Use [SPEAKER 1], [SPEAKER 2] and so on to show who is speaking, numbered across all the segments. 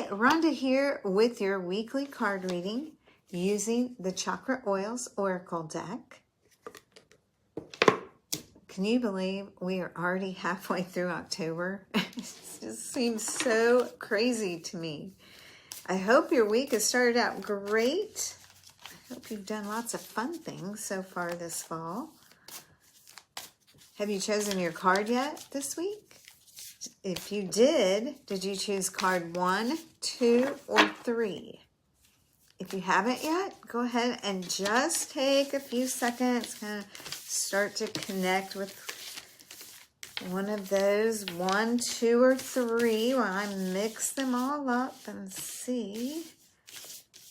[SPEAKER 1] Hi, Rhonda here with your weekly card reading using the Chakra Oils Oracle deck. Can you believe we are already halfway through October? It just seems so crazy to me. I hope your week has started out great. I hope you've done lots of fun things so far this fall. Have you chosen your card yet this week? If you did you choose card 1, 2, or 3? If you haven't yet, go ahead and just take a few seconds, kind of start to connect with one of those, 1, 2, or 3, while I mix them all up and see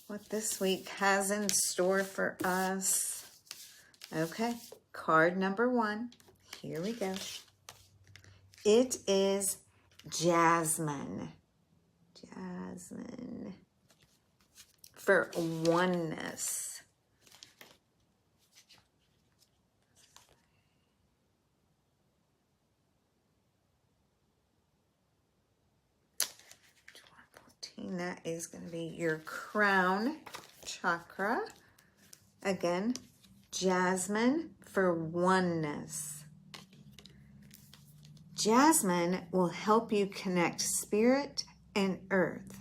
[SPEAKER 1] what this week has in store for us. Okay, card number 1. Here we go. It is Jasmine. Jasmine. For oneness. That is going to be your crown chakra. Again, Jasmine for oneness. Jasmine will help you connect spirit and earth,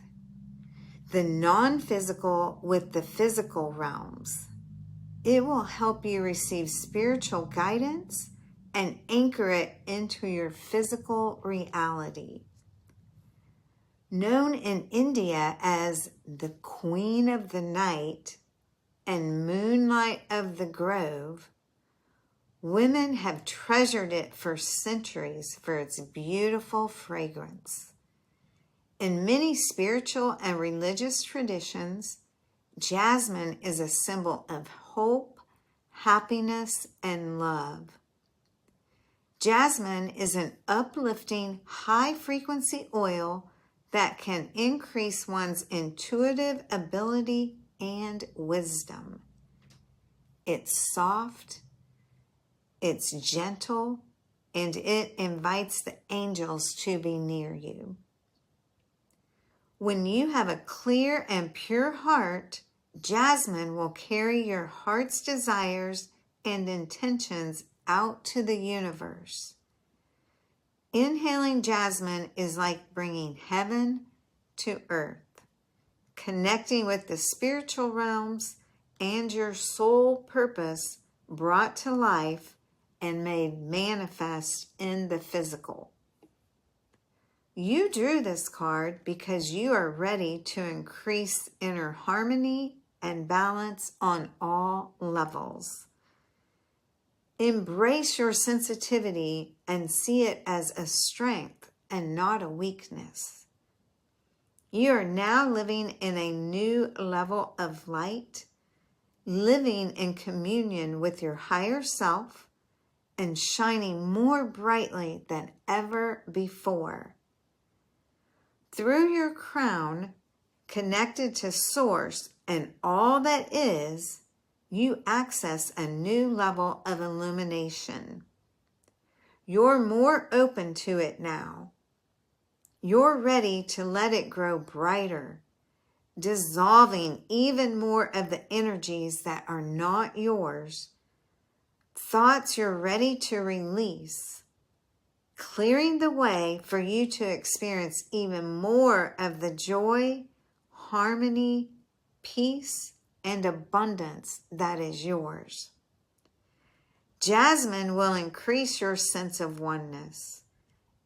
[SPEAKER 1] the non-physical with the physical realms. It will help you receive spiritual guidance and anchor it into your physical reality. Known in India as the Queen of the Night and Moonlight of the Grove, women have treasured it for centuries for its beautiful fragrance. In many spiritual and religious traditions, jasmine is a symbol of hope, happiness, and love. Jasmine is an uplifting, high-frequency oil that can increase one's intuitive ability and wisdom. It's soft, it's gentle, and it invites the angels to be near you. When you have a clear and pure heart, jasmine will carry your heart's desires and intentions out to the universe. Inhaling jasmine is like bringing heaven to earth, connecting with the spiritual realms and your soul purpose brought to life and made manifest in the physical. You drew this card because you are ready to increase inner harmony and balance on all levels. Embrace your sensitivity and see it as a strength and not a weakness. You are now living in a new level of light, living in communion with your higher self and shining more brightly than ever before. Through your crown, connected to Source and all that is, you access a new level of illumination. You're more open to it now. You're ready to let it grow brighter, dissolving even more of the energies that are not yours, thoughts you're ready to release, clearing the way for you to experience even more of the joy, harmony, peace, and abundance that is yours. Jasmine will increase your sense of oneness,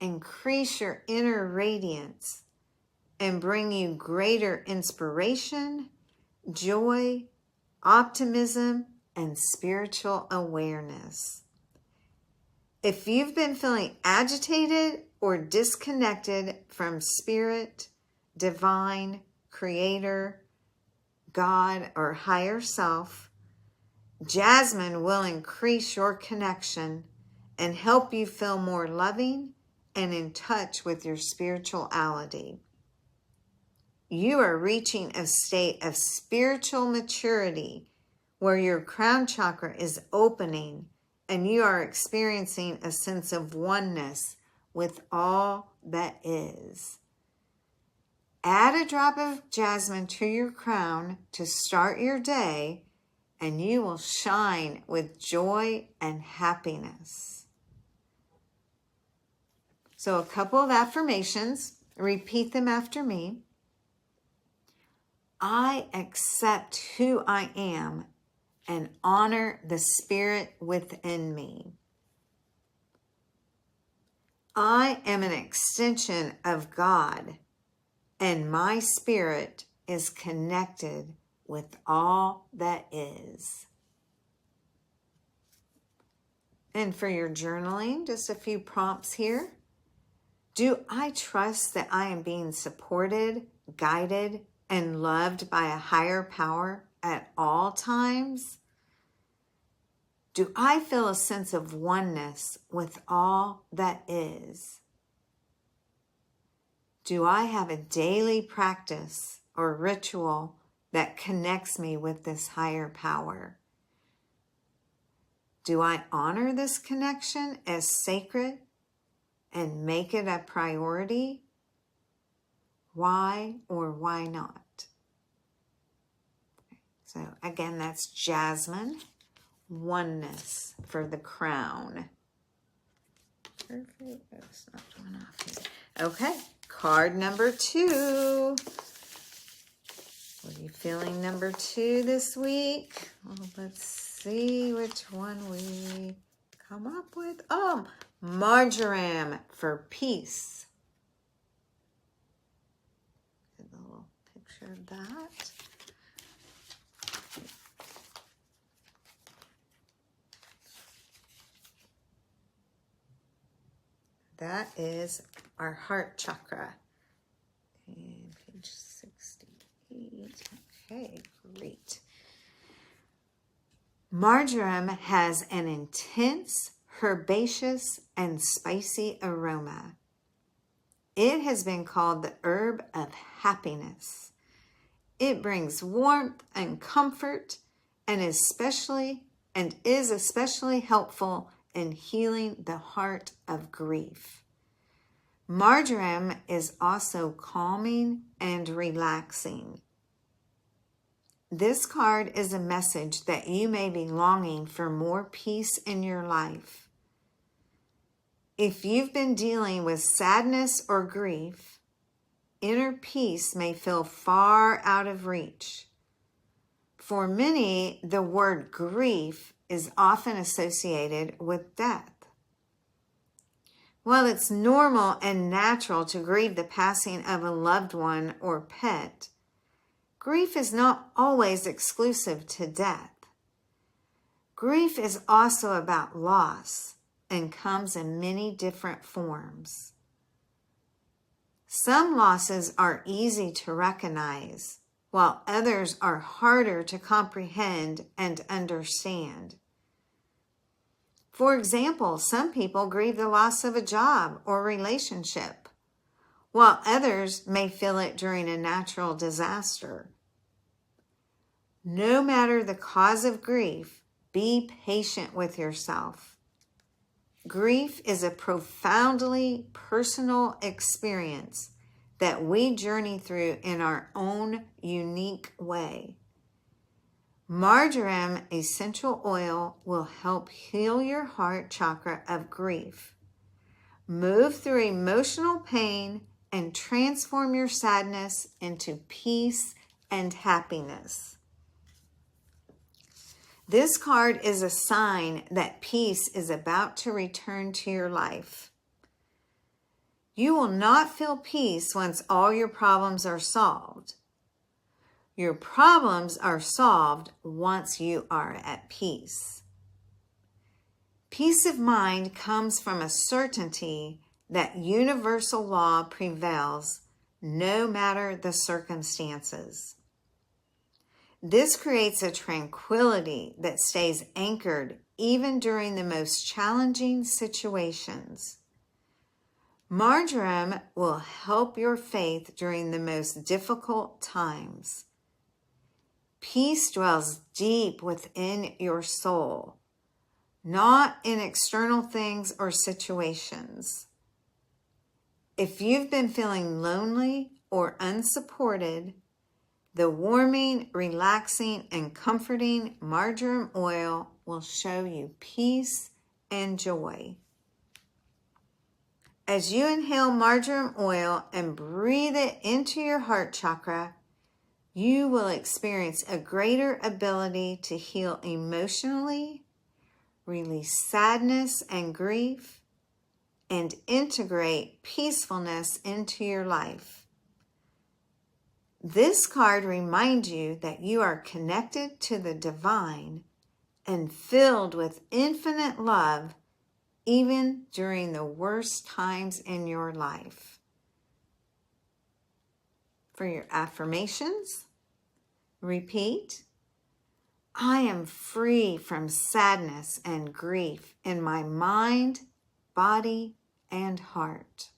[SPEAKER 1] increase your inner radiance, and bring you greater inspiration, joy, optimism, and spiritual awareness. If you've been feeling agitated or disconnected from spirit, divine, creator, God, or higher self, jasmine will increase your connection and help you feel more loving and in touch with your spirituality. You are reaching a state of spiritual maturity where your crown chakra is opening and you are experiencing a sense of oneness with all that is. Add a drop of jasmine to your crown to start your day, and you will shine with joy and happiness. So a couple of affirmations. Repeat them after me. I accept who I am and honor the spirit within me. I am an extension of God, and my spirit is connected with all that is. And for your journaling, just a few prompts here. Do I trust that I am being supported, guided, and loved by a higher power at all times? Do I feel a sense of oneness with all that is? Do I have a daily practice or ritual that connects me with this higher power? Do I honor this connection as sacred and make it a priority? Why or why not? So again, that's jasmine, oneness for the crown. Perfect. That's not going off here. Okay, card number 2. What are you feeling number 2 this week? Well, let's see which one we come up with. Oh, marjoram for peace. A little picture of that. That is our heart chakra. And page 68. Okay, great. Marjoram has an intense, herbaceous, and spicy aroma. It has been called the herb of happiness. It brings warmth and comfort and is especially helpful in healing the heart of grief. Marjoram is also calming and relaxing. This card is a message that you may be longing for more peace in your life. If you've been dealing with sadness or grief, inner peace may feel far out of reach. For many, the word grief is often associated with death. While it's normal and natural to grieve the passing of a loved one or pet, grief is not always exclusive to death. Grief is also about loss and comes in many different forms. Some losses are easy to recognize, while others are harder to comprehend and understand. For example, some people grieve the loss of a job or relationship, while others may feel it during a natural disaster. No matter the cause of grief, be patient with yourself. Grief is a profoundly personal experience that we journey through in our own unique way. Marjoram essential oil will help heal your heart chakra of grief, move through emotional pain, and transform your sadness into peace and happiness. This card is a sign that peace is about to return to your life. You will not feel peace once all your problems are solved. Your problems are solved once you are at peace. Peace of mind comes from a certainty that universal law prevails no matter the circumstances. This creates a tranquility that stays anchored even during the most challenging situations. Marjoram will help your faith during the most difficult times. Peace dwells deep within your soul, not in external things or situations. If you've been feeling lonely or unsupported, the warming, relaxing, and comforting marjoram oil will show you peace and joy. As you inhale marjoram oil and breathe it into your heart chakra, you will experience a greater ability to heal emotionally, release sadness and grief, and integrate peacefulness into your life. This card reminds you that you are connected to the divine and filled with infinite love even during the worst times in your life. For your affirmations, repeat, I am free from sadness and grief in my mind, body, and heart.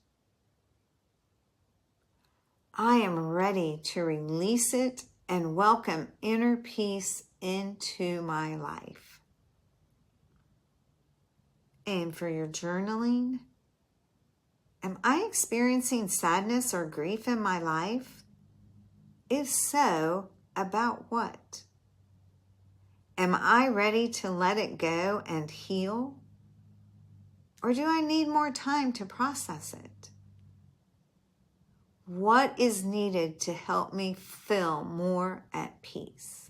[SPEAKER 1] I am ready to release it and welcome inner peace into my life. And for your journaling, am I experiencing sadness or grief in my life? If so, about what? Am I ready to let it go and heal? Or do I need more time to process it? What is needed to help me feel more at peace?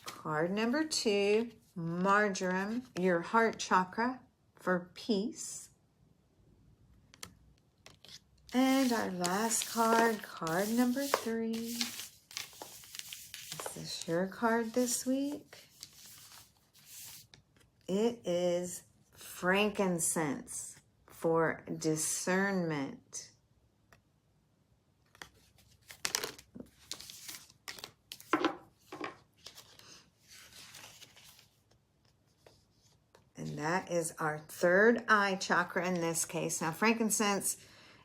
[SPEAKER 1] Card number 2, marjoram, your heart chakra for peace. And our last card, card number 3. Is this your card this week? It is frankincense for discernment. And that is our third eye chakra in this case. Now, frankincense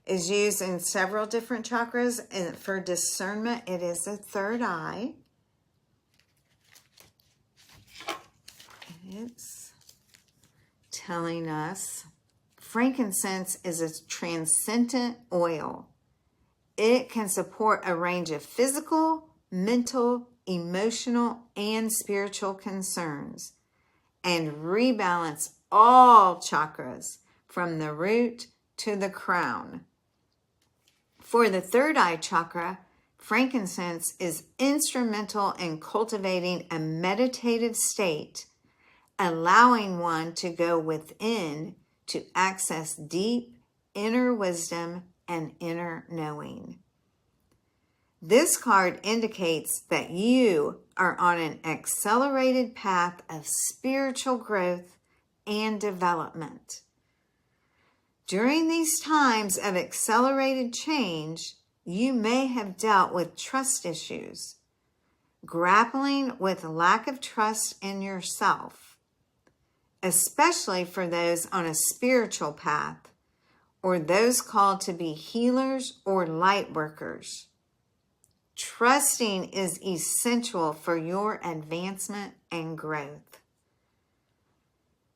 [SPEAKER 1] is used in several different chakras, and for discernment, it is the third eye. It's telling us frankincense is a transcendent oil. It can support a range of physical, mental, emotional, and spiritual concerns and rebalance all chakras from the root to the crown. For the third eye chakra, frankincense is instrumental in cultivating a meditative state, allowing one to go within to access deep inner wisdom and inner knowing. This card indicates that you are on an accelerated path of spiritual growth and development. During these times of accelerated change, you may have dealt with trust issues, grappling with lack of trust in yourself, especially for those on a spiritual path or those called to be healers or light workers. Trusting is essential for your advancement and growth.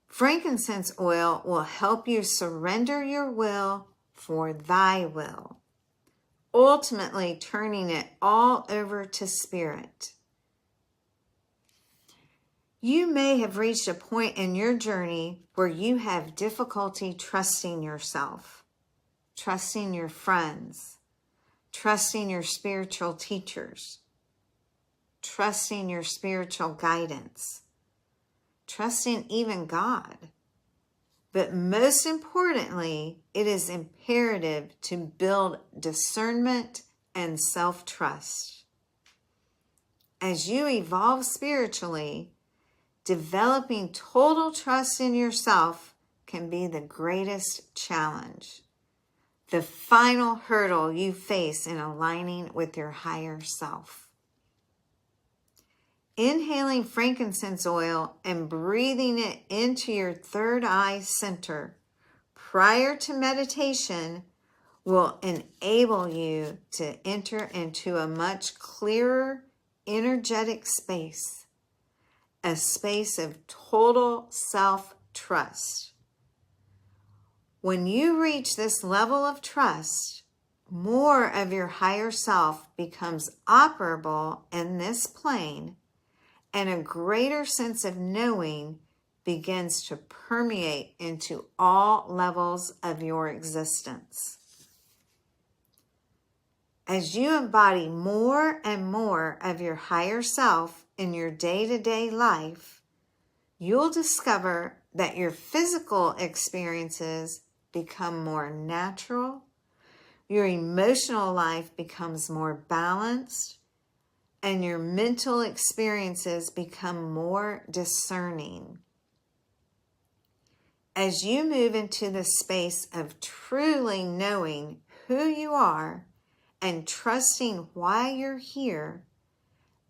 [SPEAKER 1] Frankincense oil will help you surrender your will for thy will, ultimately turning it all over to spirit. You may have reached a point in your journey where you have difficulty trusting yourself, trusting your friends, trusting your spiritual teachers, trusting your spiritual guidance, trusting even God. But most importantly, it is imperative to build discernment and self-trust. As you evolve spiritually, developing total trust in yourself can be the greatest challenge, the final hurdle you face in aligning with your higher self. Inhaling frankincense oil and breathing it into your third eye center prior to meditation will enable you to enter into a much clearer, energetic space, a space of total self-trust. When you reach this level of trust, more of your higher self becomes operable in this plane, and a greater sense of knowing begins to permeate into all levels of your existence. As you embody more and more of your higher self in your day-to-day life, you'll discover that your physical experiences become more natural, your emotional life becomes more balanced, and your mental experiences become more discerning. As you move into the space of truly knowing who you are and trusting why you're here,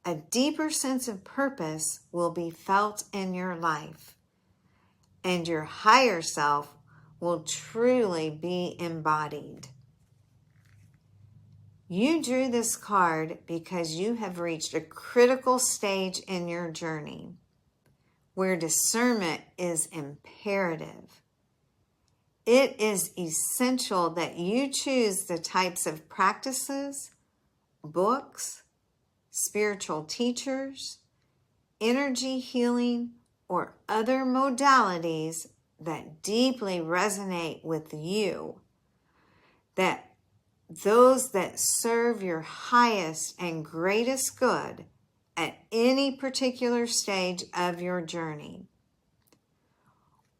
[SPEAKER 1] a deeper sense of purpose will be felt in your life, and your higher self will truly be embodied. You drew this card because you have reached a critical stage in your journey where discernment is imperative. It is essential that you choose the types of practices, books, spiritual teachers, energy healing, or other modalities that deeply resonate with you, that those that serve your highest and greatest good at any particular stage of your journey.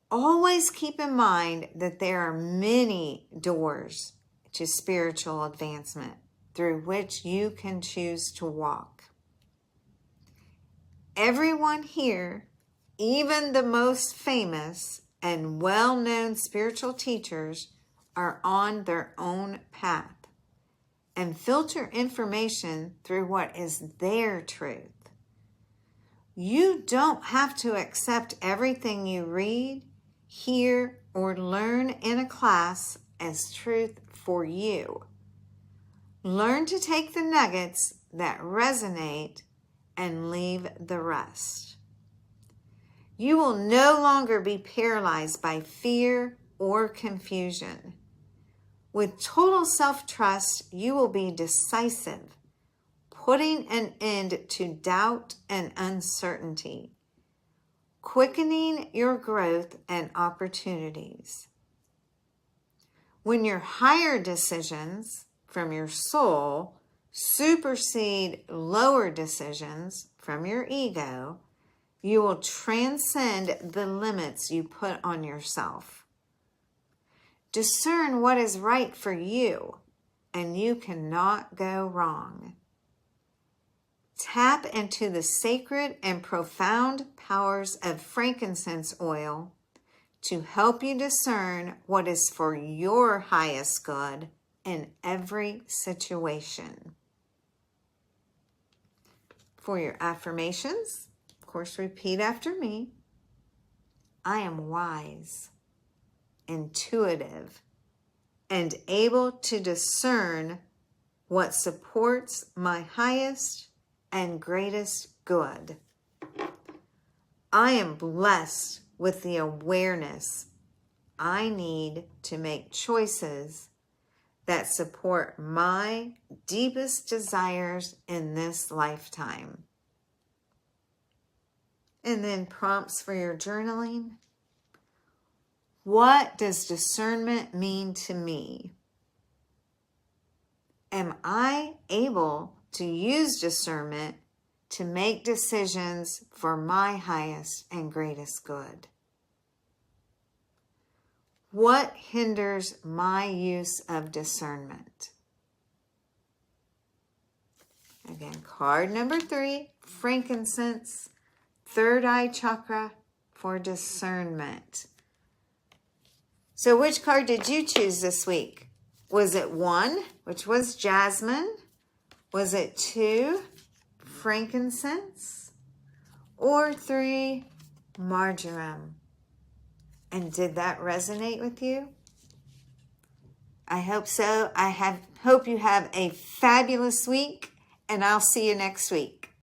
[SPEAKER 1] Always keep in mind that there are many doors to spiritual advancement through which you can choose to walk. Everyone here, even the most famous and well-known spiritual teachers, are on their own path and filter information through what is their truth. You don't have to accept everything you read, hear, or learn in a class as truth for you. Learn to take the nuggets that resonate and leave the rest. You will no longer be paralyzed by fear or confusion. With total self-trust, you will be decisive, putting an end to doubt and uncertainty, quickening your growth and opportunities. When your higher decisions from your soul supersede lower decisions from your ego, you will transcend the limits you put on yourself. Discern what is right for you, and you cannot go wrong. Tap into the sacred and profound powers of frankincense oil to help you discern what is for your highest good in every situation. For your affirmations, of course, repeat after me. I am wise, intuitive, and able to discern what supports my highest and greatest good. I am blessed with the awareness I need to make choices that support my deepest desires in this lifetime. And then prompts for your journaling. What does discernment mean to me? Am I able to use discernment to make decisions for my highest and greatest good? What hinders my use of discernment? Again, card number 3, frankincense, third eye chakra for discernment. So which card did you choose this week? Was it 1, which was jasmine? Was it 2, frankincense? Or 3, marjoram? And did that resonate with you? I hope so. Hope you have a fabulous week, and I'll see you next week.